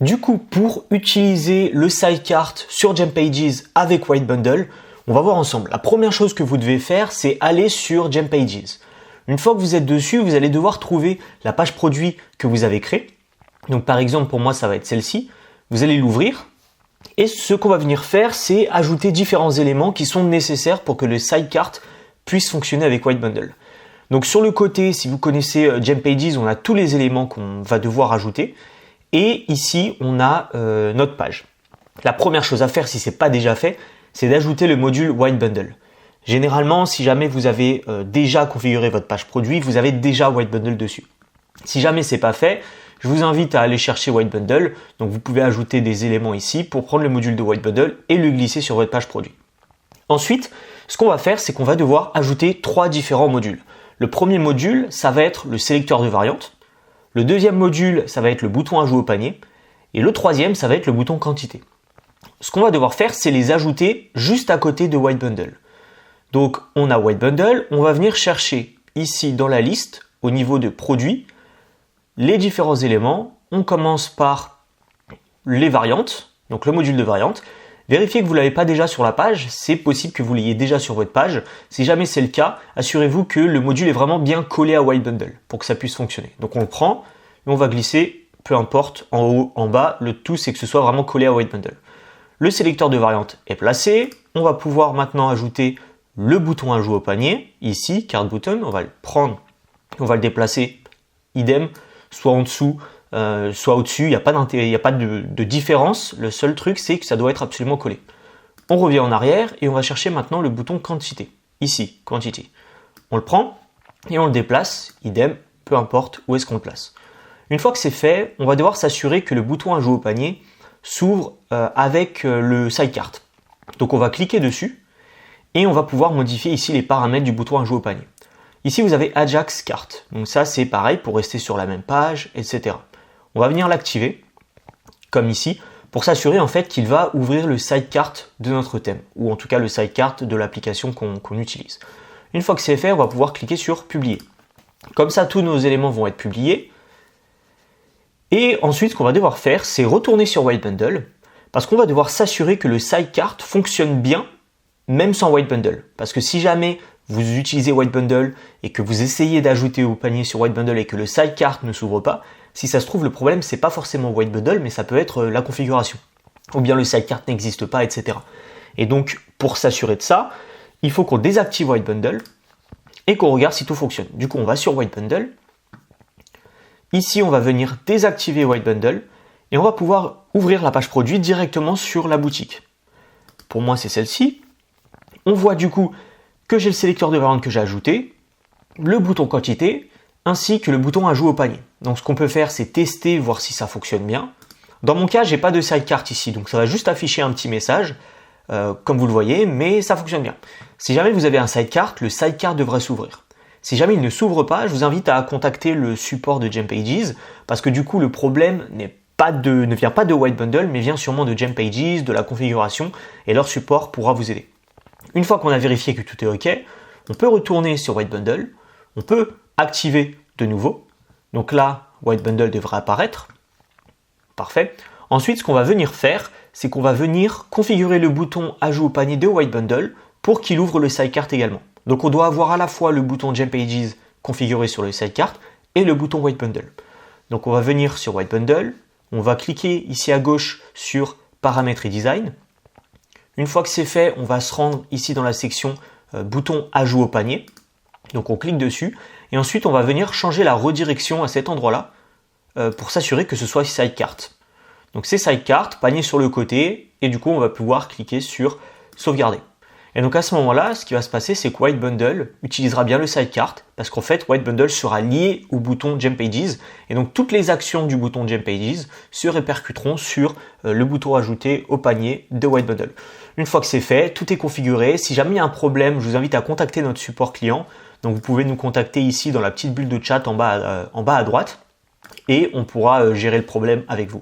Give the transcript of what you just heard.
Du coup, pour utiliser le sidecar sur GemPages avec White Bundle, on va voir ensemble. La première chose que vous devez faire, c'est aller sur GemPages. Une fois que vous êtes dessus, vous allez devoir trouver la page produit que vous avez créée. Donc par exemple, pour moi, ça va être celle-ci. Vous allez l'ouvrir. Et ce qu'on va venir faire, c'est ajouter différents éléments qui sont nécessaires pour que le sidecar puisse fonctionner avec White Bundle. Donc sur le côté, si vous connaissez GemPages, on a tous les éléments qu'on va devoir ajouter. Et ici, on a notre page. La première chose à faire, si ce n'est pas déjà fait, c'est d'ajouter le module White Bundle. Généralement, si jamais vous avez déjà configuré votre page produit, vous avez déjà White Bundle dessus. Si jamais ce n'est pas fait, je vous invite à aller chercher White Bundle. Donc vous pouvez ajouter des éléments ici pour prendre le module de White Bundle et le glisser sur votre page produit. Ensuite, ce qu'on va faire, c'est qu'on va devoir ajouter 3 différents modules. Le premier module, ça va être le sélecteur de variantes. Le deuxième module, ça va être le bouton ajout au panier. Et le troisième, ça va être le bouton quantité. Ce qu'on va devoir faire, c'est les ajouter juste à côté de White Bundle. Donc, on a White Bundle, on va venir chercher ici dans la liste, au niveau de produits, les différents éléments. On commence par les variantes, donc le module de variantes. Vérifiez que vous ne l'avez pas déjà sur la page, c'est possible que vous l'ayez déjà sur votre page. Si jamais c'est le cas, assurez-vous que le module est vraiment bien collé à White Bundle pour que ça puisse fonctionner. Donc on le prend et on va glisser, peu importe, en haut, en bas, le tout c'est que ce soit vraiment collé à White Bundle. Le sélecteur de variantes est placé, on va pouvoir maintenant ajouter le bouton ajout au panier, ici, card button, on va le prendre, on va le déplacer, idem, soit en dessous, soit au-dessus, il n'y a pas de différence. Le seul truc, c'est que ça doit être absolument collé. On revient en arrière et on va chercher maintenant le bouton quantité. Ici, quantity. On le prend et on le déplace, idem, peu importe où est-ce qu'on le place. Une fois que c'est fait, on va devoir s'assurer que le bouton ajout au panier s'ouvre avec le sidecar. Donc on va cliquer dessus et on va pouvoir modifier ici les paramètres du bouton ajout au panier. Ici, vous avez Ajax Cart. Donc ça, c'est pareil pour rester sur la même page, etc. On va venir l'activer, comme ici, pour s'assurer en fait qu'il va ouvrir le sidecar de notre thème, ou en tout cas le sidecar de l'application qu'on utilise. Une fois que c'est fait, on va pouvoir cliquer sur Publier. Comme ça, tous nos éléments vont être publiés. Et ensuite, ce qu'on va devoir faire, c'est retourner sur White Bundle, parce qu'on va devoir s'assurer que le sidecar fonctionne bien, même sans White Bundle. Parce que si jamais vous utilisez White Bundle et que vous essayez d'ajouter au panier sur White Bundle et que le sidecar ne s'ouvre pas, si ça se trouve, le problème, c'est pas forcément White Bundle, mais ça peut être la configuration. Ou bien le sidecar n'existe pas, etc. Et donc, pour s'assurer de ça, il faut qu'on désactive White Bundle et qu'on regarde si tout fonctionne. Du coup, on va sur White Bundle. Ici, on va venir désactiver White Bundle et on va pouvoir ouvrir la page produit directement sur la boutique. Pour moi, c'est celle-ci. On voit du coup que j'ai le sélecteur de variantes que j'ai ajouté, le bouton quantité, ainsi que le bouton ajout au panier. Donc ce qu'on peut faire, c'est tester, voir si ça fonctionne bien. Dans mon cas, j'ai pas de sidecar ici, donc ça va juste afficher un petit message, comme vous le voyez, mais ça fonctionne bien. Si jamais vous avez un sidecar, le sidecar devrait s'ouvrir. Si jamais il ne s'ouvre pas, je vous invite à contacter le support de GemPages, parce que du coup, le problème ne vient pas de White Bundle, mais vient sûrement de GemPages, de la configuration, et leur support pourra vous aider. Une fois qu'on a vérifié que tout est OK, on peut retourner sur White Bundle, on peut activer de nouveau. Donc là, White Bundle devrait apparaître. Parfait. Ensuite, ce qu'on va venir faire, c'est qu'on va venir configurer le bouton ajout au panier de White Bundle pour qu'il ouvre le sidecar également. Donc on doit avoir à la fois le bouton GemPages configuré sur le sidecar et le bouton White Bundle. Donc on va venir sur White Bundle, on va cliquer ici à gauche sur Paramètres et Design. Une fois que c'est fait, on va se rendre ici dans la section bouton ajout au panier. Donc on clique dessus et ensuite on va venir changer la redirection à cet endroit-là pour s'assurer que ce soit sidecar. Donc c'est sidecar, panier sur le côté et du coup on va pouvoir cliquer sur sauvegarder. Et donc à ce moment-là, ce qui va se passer, c'est que White Bundle utilisera bien le sidecar parce qu'en fait White Bundle sera lié au bouton GemPages et donc toutes les actions du bouton GemPages se répercuteront sur le bouton ajouté au panier de White Bundle. Une fois que c'est fait, tout est configuré. Si jamais il y a un problème, je vous invite à contacter notre support client. Donc vous pouvez nous contacter ici dans la petite bulle de chat en bas à droite et on pourra gérer le problème avec vous.